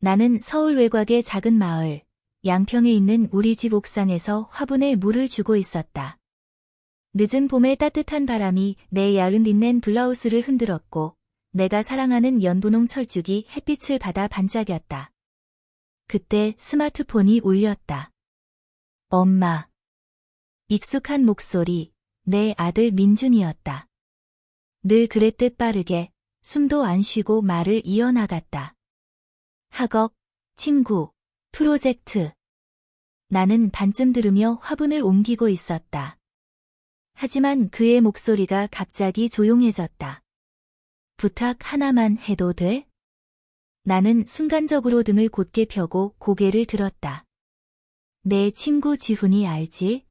나는 서울 외곽의 작은 마을, 양평에 있는 우리 집 옥상에서 화분에 물을 주고 있었다. 늦은 봄의 따뜻한 바람이 내 야른 빛낸 블라우스를 흔들었고 내가 사랑하는 연분홍 철쭉이 햇빛을 받아 반짝였다. 그때 스마트폰이 울렸다. 엄마. 익숙한 목소리, 내 아들 민준이었다. 늘 그랬듯 빠르게 숨도 안 쉬고 말을 이어나갔다. 학업, 친구, 프로젝트. 나는 반쯤 들으며 화분을 옮기고 있었다. 하지만 그의 목소리가 갑자기 조용해졌다. 부탁 하나만 해도 돼? 나는 순간적으로 등을 곧게 펴고 고개를 들었다. 내 친구 지훈이 알지?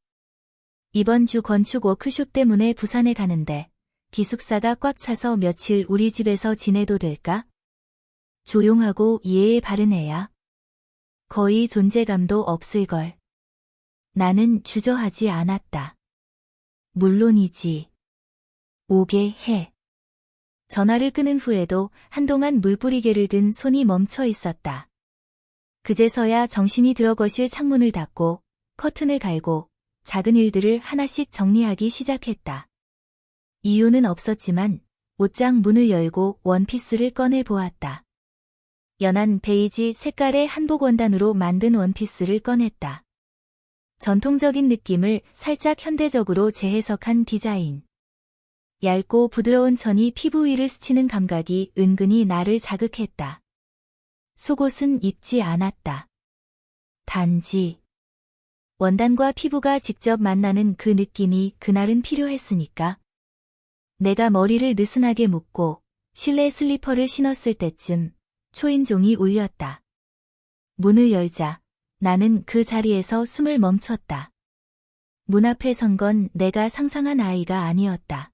이번 주 건축 워크숍 때문에 부산에 가는데 기숙사가 꽉 차서 며칠 우리 집에서 지내도 될까? 조용하고 이해에 바른 애야. 거의 존재감도 없을걸. 나는 주저하지 않았다. 물론이지. 오게 해. 전화를 끊은 후에도 한동안 물뿌리개를 든 손이 멈춰 있었다. 그제서야 정신이 들어 거실 창문을 닫고 커튼을 갈고 작은 일들을 하나씩 정리하기 시작했다. 이유는 없었지만 옷장 문을 열고 원피스를 꺼내 보았다. 연한 베이지 색깔의 한복 원단으로 만든 원피스를 꺼냈다. 전통적인 느낌을 살짝 현대적으로 재해석한 디자인. 얇고 부드러운 천이 피부 위를 스치는 감각이 은근히 나를 자극했다. 속옷은 입지 않았다. 단지 원단과 피부가 직접 만나는 그 느낌이 그날은 필요했으니까. 내가 머리를 느슨하게 묶고 실내 슬리퍼를 신었을 때쯤 초인종이 울렸다. 문을 열자 나는 그 자리에서 숨을 멈췄다. 문 앞에 선 건 내가 상상한 아이가 아니었다.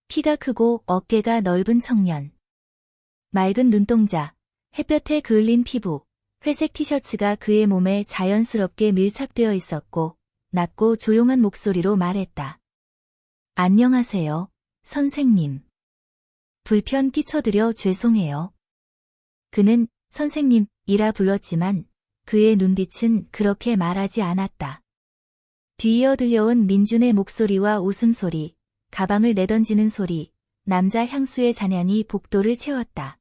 키가 크고 어깨가 넓은 청년. 맑은 눈동자, 햇볕에 그을린 피부, 회색 티셔츠가 그의 몸에 자연스럽게 밀착되어 있었고 낮고 조용한 목소리로 말했다. 안녕하세요, 선생님. 불편 끼쳐드려 죄송해요. 그는 선생님이라 불렀지만 그의 눈빛은 그렇게 말하지 않았다. 뒤이어 들려온 민준의 목소리와 웃음소리, 가방을 내던지는 소리, 남자 향수의 잔향이 복도를 채웠다.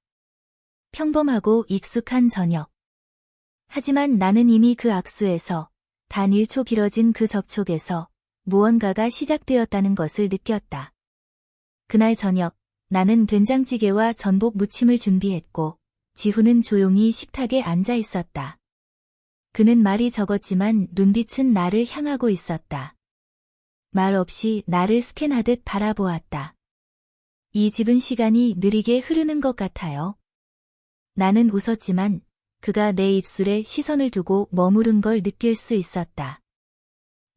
평범하고 익숙한 저녁. 하지만 나는 이미 그 악수에서, 단 1초 길어진 그 접촉에서 무언가가 시작되었다는 것을 느꼈다. 그날 저녁, 나는 된장찌개와 전복 무침을 준비했고, 지훈은 조용히 식탁에 앉아 있었다. 그는 말이 적었지만 눈빛은 나를 향하고 있었다. 말 없이 나를 스캔하듯 바라보았다. 이 집은 시간이 느리게 흐르는 것 같아요. 나는 웃었지만 그가 내 입술에 시선을 두고 머무른 걸 느낄 수 있었다.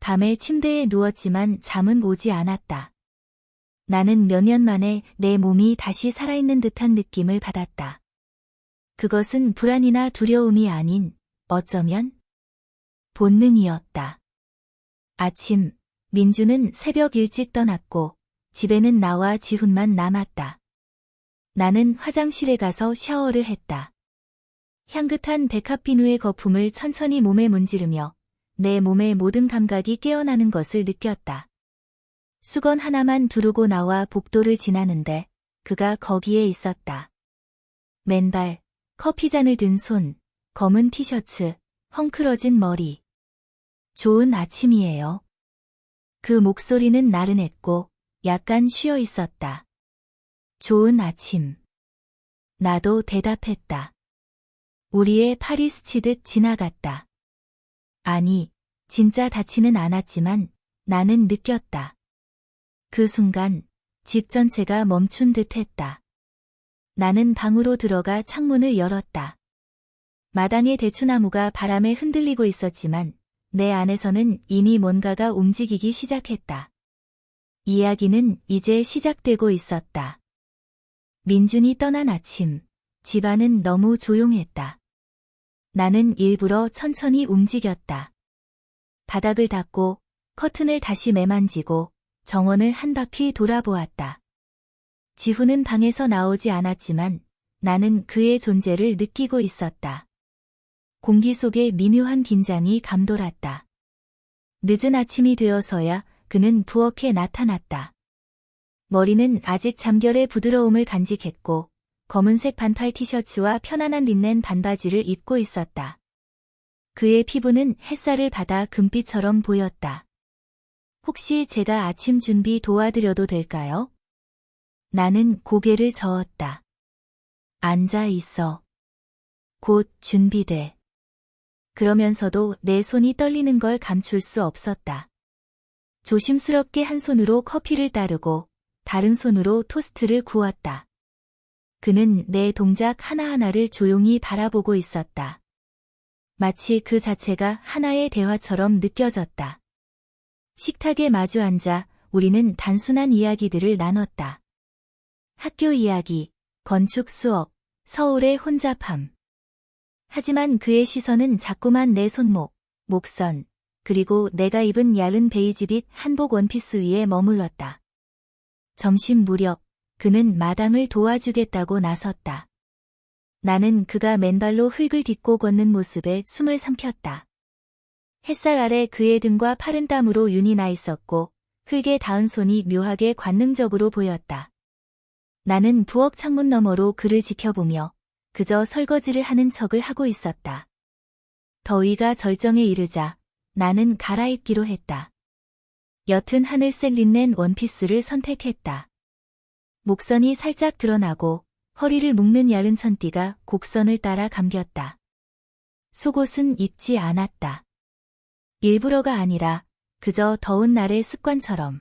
밤에 침대에 누웠지만 잠은 오지 않았다. 나는 몇 년 만에 내 몸이 다시 살아있는 듯한 느낌을 받았다. 그것은 불안이나 두려움이 아닌 어쩌면 본능이었다. 아침, 민주는 새벽 일찍 떠났고 집에는 나와 지훈만 남았다. 나는 화장실에 가서 샤워를 했다. 향긋한 데카피누의 거품을 천천히 몸에 문지르며 내 몸의 모든 감각이 깨어나는 것을 느꼈다. 수건 하나만 두르고 나와 복도를 지나는데 그가 거기에 있었다. 맨발, 커피잔을 든 손, 검은 티셔츠, 헝클어진 머리. 좋은 아침이에요. 그 목소리는 나른했고 약간 쉬어 있었다. 좋은 아침. 나도 대답했다. 우리의 팔이 스치듯 지나갔다. 아니, 진짜 닿지는 않았지만 나는 느꼈다. 그 순간 집 전체가 멈춘 듯 했다. 나는 방으로 들어가 창문을 열었다. 마당의 대추나무가 바람에 흔들리고 있었지만 내 안에서는 이미 뭔가가 움직이기 시작했다. 이야기는 이제 시작되고 있었다. 민준이 떠난 아침, 집안은 너무 조용했다. 나는 일부러 천천히 움직였다. 바닥을 닦고 커튼을 다시 매만지고 정원을 한 바퀴 돌아보았다. 지훈은 방에서 나오지 않았지만 나는 그의 존재를 느끼고 있었다. 공기 속에 미묘한 긴장이 감돌았다. 늦은 아침이 되어서야 그는 부엌에 나타났다. 머리는 아직 잠결의 부드러움을 간직했고 검은색 반팔 티셔츠와 편안한 린넨 반바지를 입고 있었다. 그의 피부는 햇살을 받아 금빛처럼 보였다. 혹시 제가 아침 준비 도와드려도 될까요? 나는 고개를 저었다. 앉아 있어. 곧 준비돼. 그러면서도 내 손이 떨리는 걸 감출 수 없었다. 조심스럽게 한 손으로 커피를 따르고 다른 손으로 토스트를 구웠다. 그는 내 동작 하나하나를 조용히 바라보고 있었다. 마치 그 자체가 하나의 대화처럼 느껴졌다. 식탁에 마주 앉아 우리는 단순한 이야기들을 나눴다. 학교 이야기, 건축 수업, 서울의 혼잡함. 하지만 그의 시선은 자꾸만 내 손목, 목선, 그리고 내가 입은 얇은 베이지빛 한복 원피스 위에 머물렀다. 점심 무렵 그는 마당을 도와주겠다고 나섰다. 나는 그가 맨발로 흙을 딛고 걷는 모습에 숨을 삼켰다. 햇살 아래 그의 등과 팔은 땀으로 윤이 나 있었고 흙에 닿은 손이 묘하게 관능적으로 보였다. 나는 부엌 창문 너머로 그를 지켜보며 그저 설거지를 하는 척을 하고 있었다. 더위가 절정에 이르자 나는 갈아입기로 했다. 옅은 하늘색 린넨 원피스를 선택했다. 목선이 살짝 드러나고 허리를 묶는 얇은 천띠가 곡선을 따라 감겼다. 속옷은 입지 않았다. 일부러가 아니라 그저 더운 날의 습관처럼.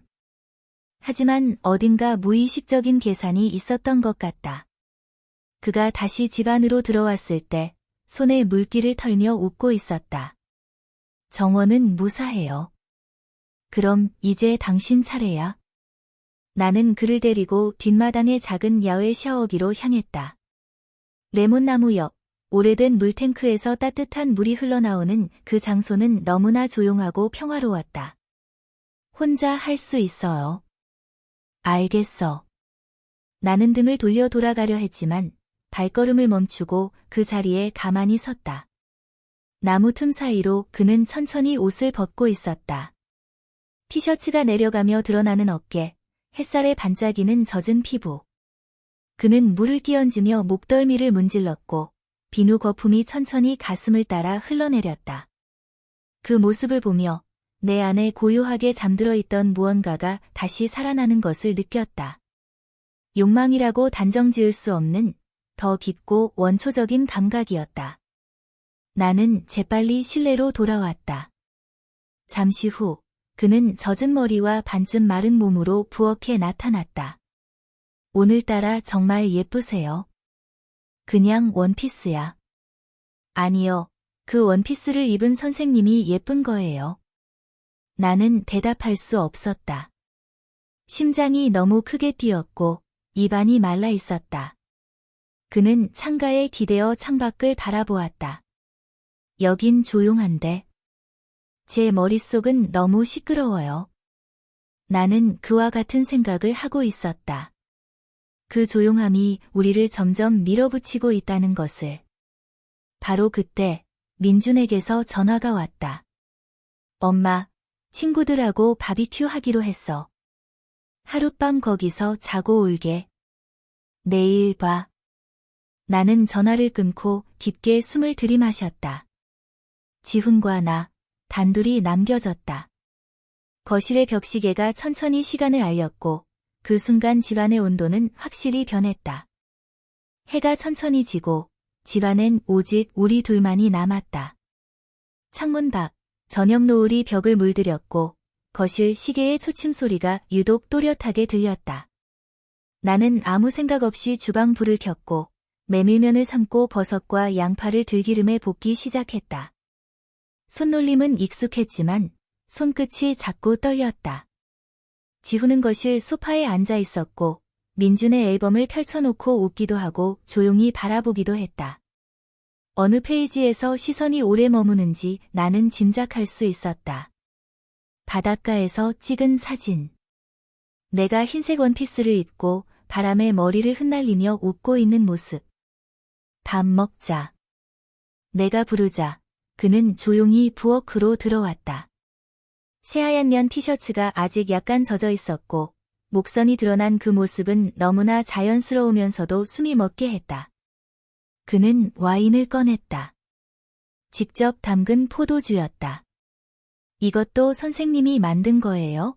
하지만 어딘가 무의식적인 계산이 있었던 것 같다. 그가 다시 집 안으로 들어왔을 때 손에 물기를 털며 웃고 있었다. 정원은 무사해요. 그럼 이제 당신 차례야. 나는 그를 데리고 뒷마당의 작은 야외 샤워기로 향했다. 레몬나무 옆 오래된 물탱크에서 따뜻한 물이 흘러나오는 그 장소는 너무나 조용하고 평화로웠다. 혼자 할 수 있어요. 알겠어. 나는 등을 돌려 돌아가려 했지만 발걸음을 멈추고 그 자리에 가만히 섰다. 나무 틈 사이로 그는 천천히 옷을 벗고 있었다. 티셔츠가 내려가며 드러나는 어깨, 햇살에 반짝이는 젖은 피부. 그는 물을 끼얹으며 목덜미를 문질렀고 비누 거품이 천천히 가슴을 따라 흘러내렸다. 그 모습을 보며 내 안에 고요하게 잠들어 있던 무언가가 다시 살아나는 것을 느꼈다. 욕망이라고 단정 지을 수 없는 더 깊고 원초적인 감각이었다. 나는 재빨리 실내로 돌아왔다. 잠시 후 그는 젖은 머리와 반쯤 마른 몸으로 부엌에 나타났다. 오늘따라 정말 예쁘세요. 그냥 원피스야. 아니요, 그 원피스를 입은 선생님이 예쁜 거예요. 나는 대답할 수 없었다. 심장이 너무 크게 뛰었고 입안이 말라 있었다. 그는 창가에 기대어 창밖을 바라보았다. 여긴 조용한데. 제 머릿속은 너무 시끄러워요. 나는 그와 같은 생각을 하고 있었다. 그 조용함이 우리를 점점 밀어붙이고 있다는 것을. 바로 그때 민준에게서 전화가 왔다. 엄마, 친구들하고 바비큐 하기로 했어. 하룻밤 거기서 자고 올게. 내일 봐. 나는 전화를 끊고 깊게 숨을 들이마셨다. 지훈과 나, 단둘이 남겨졌다. 거실의 벽시계가 천천히 시간을 알렸고 그 순간 집안의 온도는 확실히 변했다. 해가 천천히 지고 집안엔 오직 우리 둘만이 남았다. 창문 밖, 저녁 노을이 벽을 물들였고 거실 시계의 초침 소리가 유독 또렷하게 들렸다. 나는 아무 생각 없이 주방 불을 켰고 메밀면을 삶고 버섯과 양파를 들기름에 볶기 시작했다. 손놀림은 익숙했지만 손끝이 자꾸 떨렸다. 지훈은 거실 소파에 앉아 있었고 민준의 앨범을 펼쳐놓고 웃기도 하고 조용히 바라보기도 했다. 어느 페이지에서 시선이 오래 머무는지 나는 짐작할 수 있었다. 바닷가에서 찍은 사진. 내가 흰색 원피스를 입고 바람에 머리를 흩날리며 웃고 있는 모습. 밥 먹자. 내가 부르자 그는 조용히 부엌으로 들어왔다. 새하얀 면 티셔츠가 아직 약간 젖어 있었고 목선이 드러난 그 모습은 너무나 자연스러우면서도 숨이 멎게 했다. 그는 와인을 꺼냈다. 직접 담근 포도주였다. 이것도 선생님이 만든 거예요?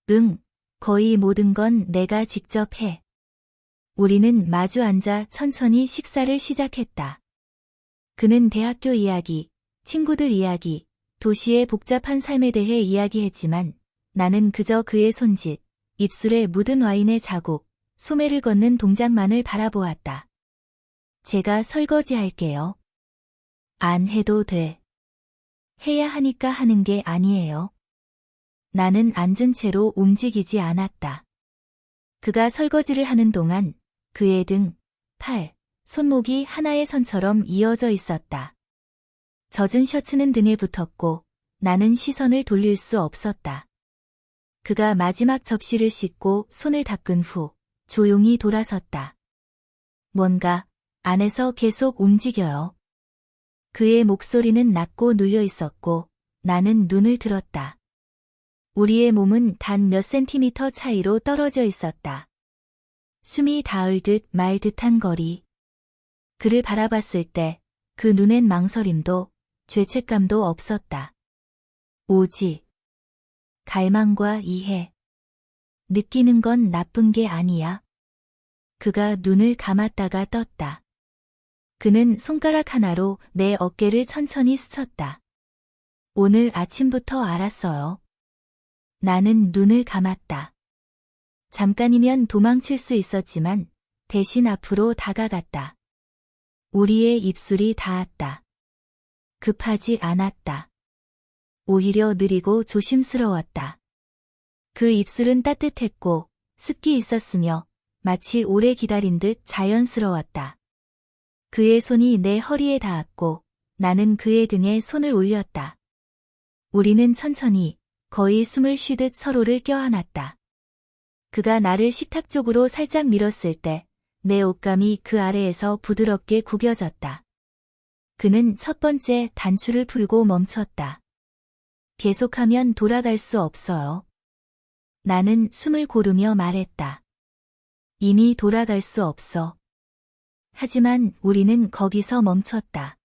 응, 거의 모든 건 내가 직접 해. 우리는 마주 앉아 천천히 식사를 시작했다. 그는 대학교 이야기, 친구들 이야기, 도시의 복잡한 삶에 대해 이야기했지만 나는 그저 그의 손짓, 입술에 묻은 와인의 자국, 소매를 걷는 동작만을 바라보았다. 제가 설거지할게요. 안 해도 돼. 해야 하니까 하는 게 아니에요. 나는 앉은 채로 움직이지 않았다. 그가 설거지를 하는 동안 그의 등, 팔, 손목이 하나의 선처럼 이어져 있었다. 젖은 셔츠는 등에 붙었고 나는 시선을 돌릴 수 없었다. 그가 마지막 접시를 씻고 손을 닦은 후 조용히 돌아섰다. 뭔가 안에서 계속 움직여요. 그의 목소리는 낮고 눌려 있었고 나는 눈을 들었다. 우리의 몸은 단 몇 센티미터 차이로 떨어져 있었다. 숨이 닿을 듯 말 듯한 거리. 그를 바라봤을 때 그 눈엔 망설임도 죄책감도 없었다. 오직 갈망과 이해. 느끼는 건 나쁜 게 아니야. 그가 눈을 감았다가 떴다. 그는 손가락 하나로 내 어깨를 천천히 스쳤다. 오늘 아침부터 알았어요. 나는 눈을 감았다. 잠깐이면 도망칠 수 있었지만 대신 앞으로 다가갔다. 우리의 입술이 닿았다. 급하지 않았다. 오히려 느리고 조심스러웠다. 그 입술은 따뜻했고 습기 있었으며 마치 오래 기다린 듯 자연스러웠다. 그의 손이 내 허리에 닿았고 나는 그의 등에 손을 올렸다. 우리는 천천히 거의 숨을 쉬듯 서로를 껴안았다. 그가 나를 식탁 쪽으로 살짝 밀었을 때 내 옷감이 그 아래에서 부드럽게 구겨졌다. 그는 첫 번째 단추를 풀고 멈췄다. 계속하면 돌아갈 수 없어요. 나는 숨을 고르며 말했다. 이미 돌아갈 수 없어. 하지만 우리는 거기서 멈췄다.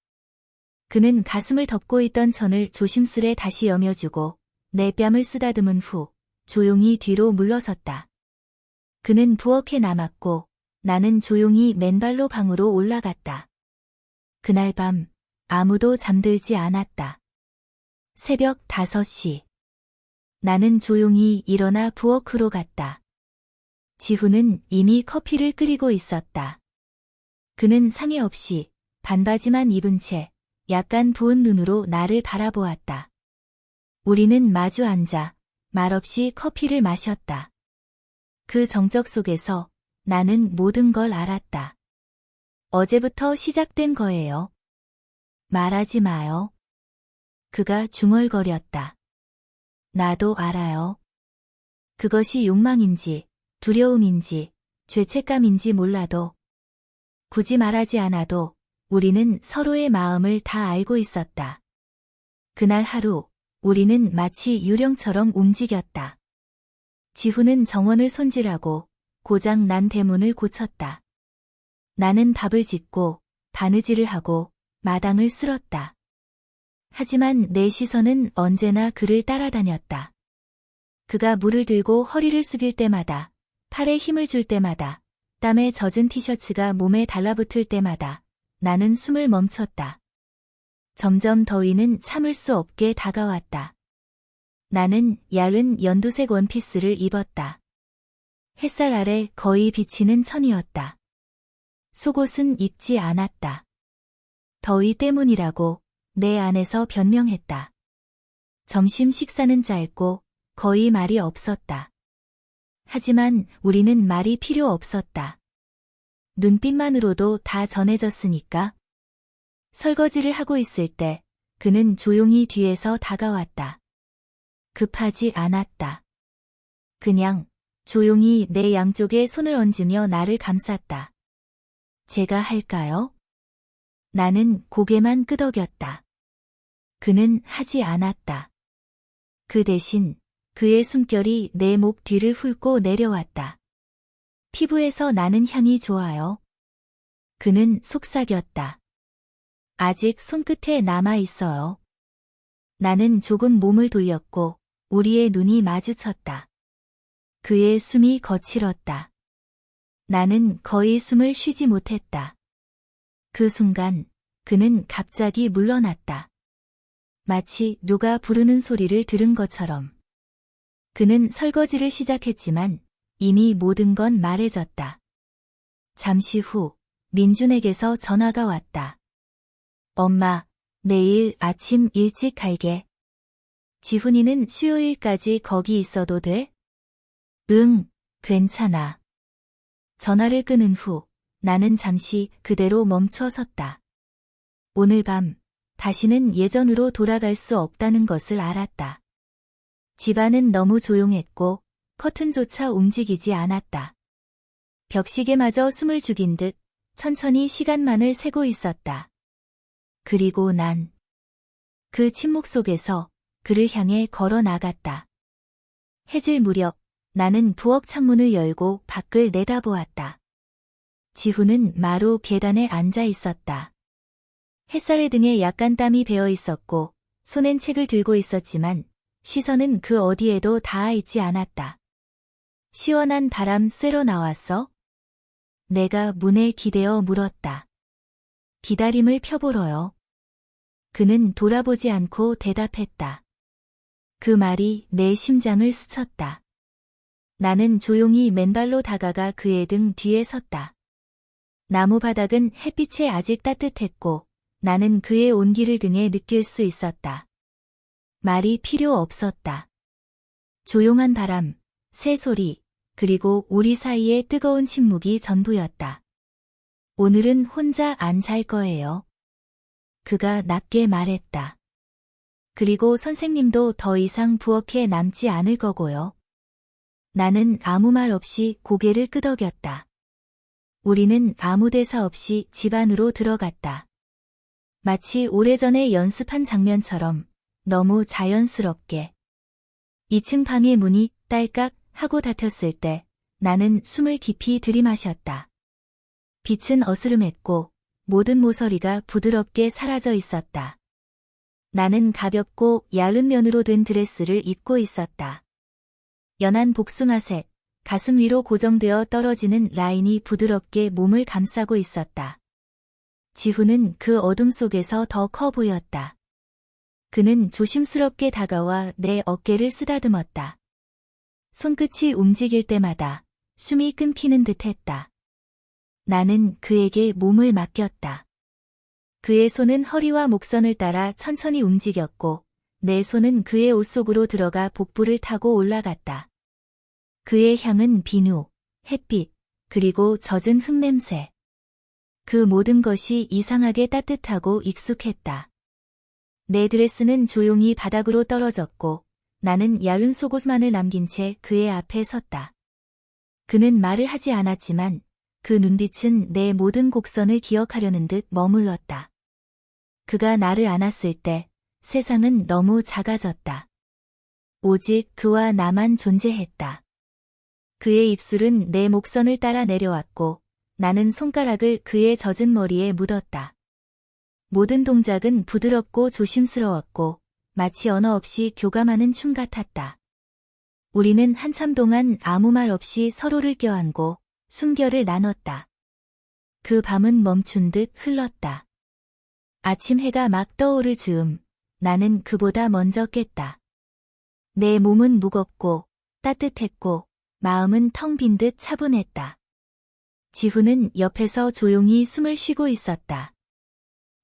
그는 가슴을 덮고 있던 천을 조심스레 다시 여며주고 내 뺨을 쓰다듬은 후 조용히 뒤로 물러섰다. 그는 부엌에 남았고 나는 조용히 맨발로 방으로 올라갔다. 그날 밤 아무도 잠들지 않았다. 새벽 5시. 나는 조용히 일어나 부엌으로 갔다. 지훈은 이미 커피를 끓이고 있었다. 그는 상의 없이 반바지만 입은 채 약간 부은 눈으로 나를 바라보았다. 우리는 마주 앉아 말없이 커피를 마셨다. 그 정적 속에서 나는 모든 걸 알았다. 어제부터 시작된 거예요. 말하지 마요. 그가 중얼거렸다. 나도 알아요. 그것이 욕망인지 두려움인지 죄책감인지 몰라도 굳이 말하지 않아도 우리는 서로의 마음을 다 알고 있었다. 그날 하루 우리는 마치 유령처럼 움직였다. 지훈은 정원을 손질하고 고장 난 대문을 고쳤다. 나는 밥을 짓고 바느질을 하고 마당을 쓸었다. 하지만 내 시선은 언제나 그를 따라다녔다. 그가 물을 들고 허리를 숙일 때마다, 팔에 힘을 줄 때마다, 땀에 젖은 티셔츠가 몸에 달라붙을 때마다 나는 숨을 멈췄다. 점점 더위는 참을 수 없게 다가왔다. 나는 얇은 연두색 원피스를 입었다. 햇살 아래 거의 비치는 천이었다. 속옷은 입지 않았다. 더위 때문이라고 내 안에서 변명했다. 점심 식사는 짧고 거의 말이 없었다. 하지만 우리는 말이 필요 없었다. 눈빛만으로도 다 전해졌으니까. 설거지를 하고 있을 때 그는 조용히 뒤에서 다가왔다. 급하지 않았다. 그냥 조용히 내 양쪽에 손을 얹으며 나를 감쌌다. 제가 할까요? 나는 고개만 끄덕였다. 그는 하지 않았다. 그 대신 그의 숨결이 내 목 뒤를 훑고 내려왔다. 피부에서 나는 향이 좋아요. 그는 속삭였다. 아직 손끝에 남아 있어요. 나는 조금 몸을 돌렸고 우리의 눈이 마주쳤다. 그의 숨이 거칠었다. 나는 거의 숨을 쉬지 못했다. 그 순간 그는 갑자기 물러났다. 마치 누가 부르는 소리를 들은 것처럼. 그는 설거지를 시작했지만 이미 모든 건 말해졌다. 잠시 후 민준에게서 전화가 왔다. 엄마, 내일 아침 일찍 갈게. 지훈이는 수요일까지 거기 있어도 돼? 응, 괜찮아. 전화를 끊은 후 나는 잠시 그대로 멈춰 섰다. 오늘 밤 다시는 예전으로 돌아갈 수 없다는 것을 알았다. 집안은 너무 조용했고 커튼조차 움직이지 않았다. 벽시계마저 숨을 죽인 듯 천천히 시간만을 세고 있었다. 그리고 난 그 침묵 속에서 그를 향해 걸어 나갔다. 해질 무렵 나는 부엌 창문을 열고 밖을 내다보았다. 지훈은 마루 계단에 앉아 있었다. 햇살의 등에 약간 땀이 배어 있었고 손엔 책을 들고 있었지만 시선은 그 어디에도 닿아 있지 않았다. 시원한 바람 쐬러 나왔어? 내가 문에 기대어 물었다. 기다림을 펴보러요. 그는 돌아보지 않고 대답했다. 그 말이 내 심장을 스쳤다. 나는 조용히 맨발로 다가가 그의 등 뒤에 섰다. 나무 바닥은 햇빛에 아직 따뜻했고 나는 그의 온기를 등에 느낄 수 있었다. 말이 필요 없었다. 조용한 바람, 새소리, 그리고 우리 사이의 뜨거운 침묵이 전부였다. 오늘은 혼자 안 잘 거예요. 그가 낮게 말했다. 그리고 선생님도 더 이상 부엌에 남지 않을 거고요. 나는 아무 말 없이 고개를 끄덕였다. 우리는 아무 대사 없이 집 안으로 들어갔다. 마치 오래전에 연습한 장면처럼 너무 자연스럽게. 2층 방의 문이 딸깍 하고 닫혔을 때 나는 숨을 깊이 들이마셨다. 빛은 어스름했고 모든 모서리가 부드럽게 사라져 있었다. 나는 가볍고 얇은 면으로 된 드레스를 입고 있었다. 연한 복숭아색, 가슴 위로 고정되어 떨어지는 라인이 부드럽게 몸을 감싸고 있었다. 지훈은 그 어둠 속에서 더 커 보였다. 그는 조심스럽게 다가와 내 어깨를 쓰다듬었다. 손끝이 움직일 때마다 숨이 끊기는 듯했다. 나는 그에게 몸을 맡겼다. 그의 손은 허리와 목선을 따라 천천히 움직였고 내 손은 그의 옷 속으로 들어가 복부를 타고 올라갔다. 그의 향은 비누, 햇빛, 그리고 젖은 흙냄새. 그 모든 것이 이상하게 따뜻하고 익숙했다. 내 드레스는 조용히 바닥으로 떨어졌고 나는 얇은 속옷만을 남긴 채 그의 앞에 섰다. 그는 말을 하지 않았지만 그 눈빛은 내 모든 곡선을 기억하려는 듯 머물렀다. 그가 나를 안았을 때 세상은 너무 작아졌다. 오직 그와 나만 존재했다. 그의 입술은 내 목선을 따라 내려왔고 나는 손가락을 그의 젖은 머리에 묻었다. 모든 동작은 부드럽고 조심스러웠고 마치 언어 없이 교감하는 춤 같았다. 우리는 한참 동안 아무 말 없이 서로를 껴안고 숨결을 나눴다. 그 밤은 멈춘 듯 흘렀다. 아침 해가 막 떠오를 즈음 나는 그보다 먼저 깼다. 내 몸은 무겁고 따뜻했고 마음은 텅 빈 듯 차분했다. 지훈은 옆에서 조용히 숨을 쉬고 있었다.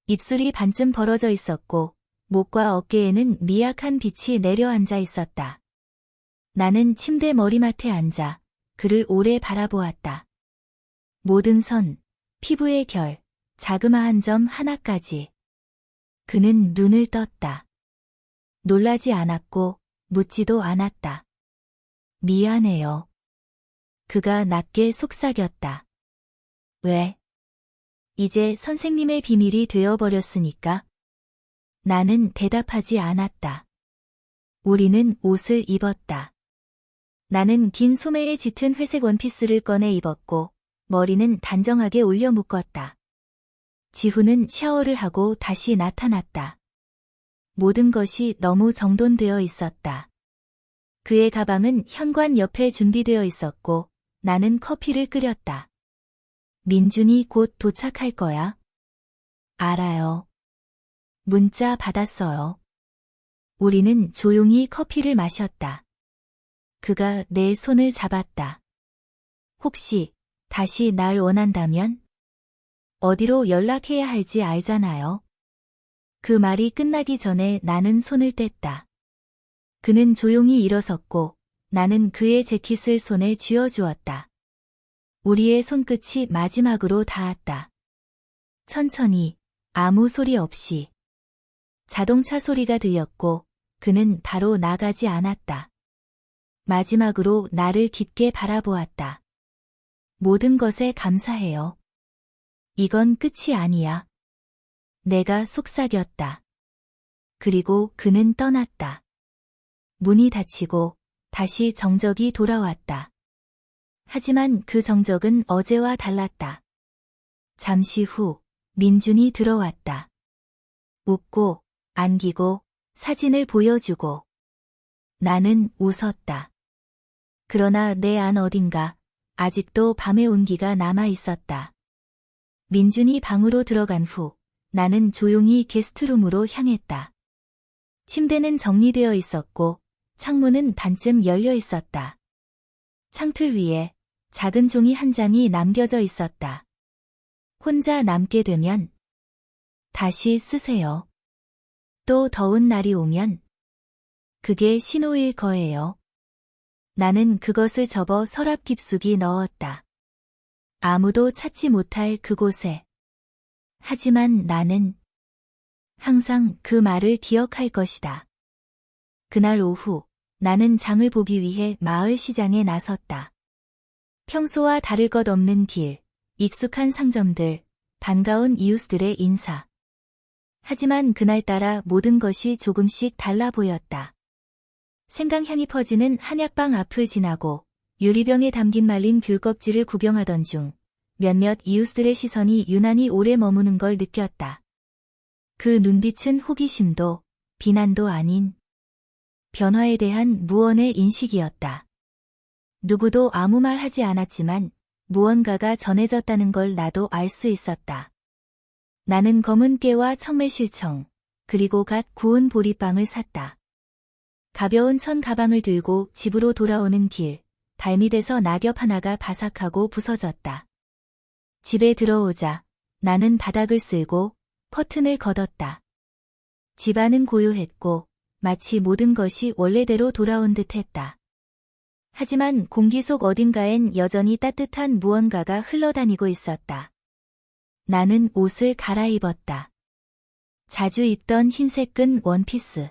입술이 반쯤 벌어져 있었고 목과 어깨에는 미약한 빛이 내려앉아 있었다. 나는 침대 머리맡에 앉아 그를 오래 바라보았다. 모든 선, 피부의 결, 자그마한 점 하나까지. 그는 눈을 떴다. 놀라지 않았고 묻지도 않았다. 미안해요. 그가 낮게 속삭였다. 왜? 이제 선생님의 비밀이 되어버렸으니까. 나는 대답하지 않았다. 우리는 옷을 입었다. 나는 긴 소매에 짙은 회색 원피스를 꺼내 입었고 머리는 단정하게 올려 묶었다. 지훈은 샤워를 하고 다시 나타났다. 모든 것이 너무 정돈되어 있었다. 그의 가방은 현관 옆에 준비되어 있었고 나는 커피를 끓였다. 민준이 곧 도착할 거야. 알아요. 문자 받았어요. 우리는 조용히 커피를 마셨다. 그가 내 손을 잡았다. 혹시 다시 날 원한다면? 어디로 연락해야 할지 알잖아요. 그 말이 끝나기 전에 나는 손을 뗐다. 그는 조용히 일어섰고 나는 그의 재킷을 손에 쥐어주었다. 우리의 손끝이 마지막으로 닿았다. 천천히, 아무 소리 없이. 자동차 소리가 들렸고 그는 바로 나가지 않았다. 마지막으로 나를 깊게 바라보았다. 모든 것에 감사해요. 이건 끝이 아니야. 내가 속삭였다. 그리고 그는 떠났다. 문이 닫히고 다시 정적이 돌아왔다. 하지만 그 정적은 어제와 달랐다. 잠시 후 민준이 들어왔다. 웃고 안기고 사진을 보여주고 나는 웃었다. 그러나 내 안 어딘가 아직도 밤의 온기가 남아 있었다. 민준이 방으로 들어간 후 나는 조용히 게스트룸으로 향했다. 침대는 정리되어 있었고 창문은 반쯤 열려 있었다. 창틀 위에 작은 종이 한 장이 남겨져 있었다. 혼자 남게 되면 다시 쓰세요. 또 더운 날이 오면 그게 신호일 거예요. 나는 그것을 접어 서랍 깊숙이 넣었다. 아무도 찾지 못할 그곳에. 하지만 나는 항상 그 말을 기억할 것이다. 그날 오후 나는 장을 보기 위해 마을 시장에 나섰다. 평소와 다를 것 없는 길, 익숙한 상점들, 반가운 이웃들의 인사. 하지만 그날따라 모든 것이 조금씩 달라 보였다. 생강향이 퍼지는 한약방 앞을 지나고 유리병에 담긴 말린 귤 껍질을 구경하던 중 몇몇 이웃들의 시선이 유난히 오래 머무는 걸 느꼈다. 그 눈빛은 호기심도 비난도 아닌 변화에 대한 무언의 인식이었다. 누구도 아무 말 하지 않았지만 무언가가 전해졌다는 걸 나도 알 수 있었다. 나는 검은 깨와 청매실청, 그리고 갓 구운 보리빵을 샀다. 가벼운 천 가방을 들고 집으로 돌아오는 길, 발밑에서 낙엽 하나가 바삭하고 부서졌다. 집에 들어오자 나는 바닥을 쓸고 커튼을 걷었다. 집안은 고요했고 마치 모든 것이 원래대로 돌아온 듯했다. 하지만 공기 속 어딘가엔 여전히 따뜻한 무언가가 흘러다니고 있었다. 나는 옷을 갈아입었다. 자주 입던 흰색 끈 원피스.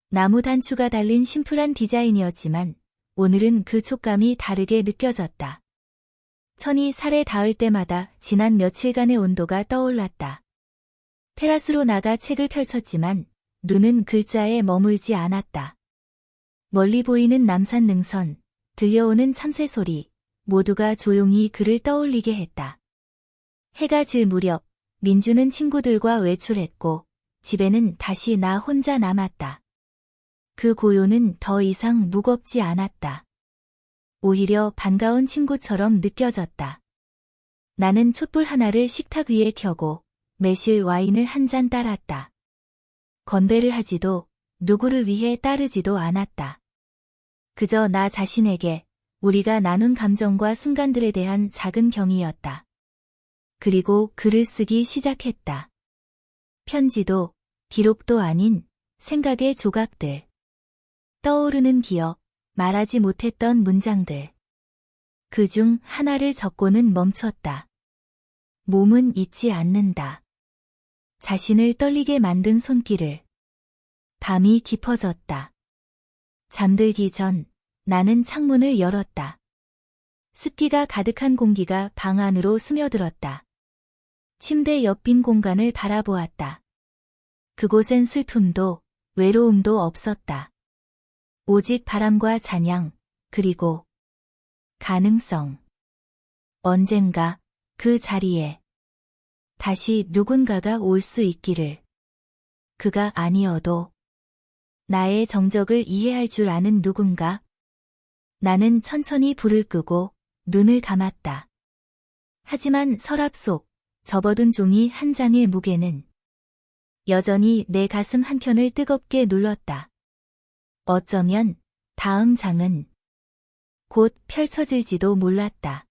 나무 단추가 달린 심플한 디자인이었지만 오늘은 그 촉감이 다르게 느껴졌다. 천이 살에 닿을 때마다 지난 며칠간의 온도가 떠올랐다. 테라스로 나가 책을 펼쳤지만 눈은 글자에 머물지 않았다. 멀리 보이는 남산 능선, 들려오는 참새 소리, 모두가 조용히 그를 떠올리게 했다. 해가 질 무렵 민주는 친구들과 외출했고 집에는 다시 나 혼자 남았다. 그 고요는 더 이상 무겁지 않았다. 오히려 반가운 친구처럼 느껴졌다. 나는 촛불 하나를 식탁 위에 켜고 매실 와인을 한 잔 따랐다. 건배를 하지도 누구를 위해 따르지도 않았다. 그저 나 자신에게 우리가 나눈 감정과 순간들에 대한 작은 경의였다. 그리고 글을 쓰기 시작했다. 편지도 기록도 아닌 생각의 조각들. 떠오르는 기억, 말하지 못했던 문장들. 그중 하나를 적고는 멈췄다. 몸은 잊지 않는다. 자신을 떨리게 만든 손길을. 밤이 깊어졌다. 잠들기 전 나는 창문을 열었다. 습기가 가득한 공기가 방 안으로 스며들었다. 침대 옆 빈 공간을 바라보았다. 그곳엔 슬픔도 외로움도 없었다. 오직 바람과 잔향, 그리고 가능성. 언젠가 그 자리에 다시 누군가가 올 수 있기를. 그가 아니어도 나의 정적을 이해할 줄 아는 누군가. 나는 천천히 불을 끄고 눈을 감았다. 하지만 서랍 속 접어둔 종이 한 장의 무게는 여전히 내 가슴 한켠을 뜨겁게 눌렀다. 어쩌면 다음 장은 곧 펼쳐질지도 몰랐다.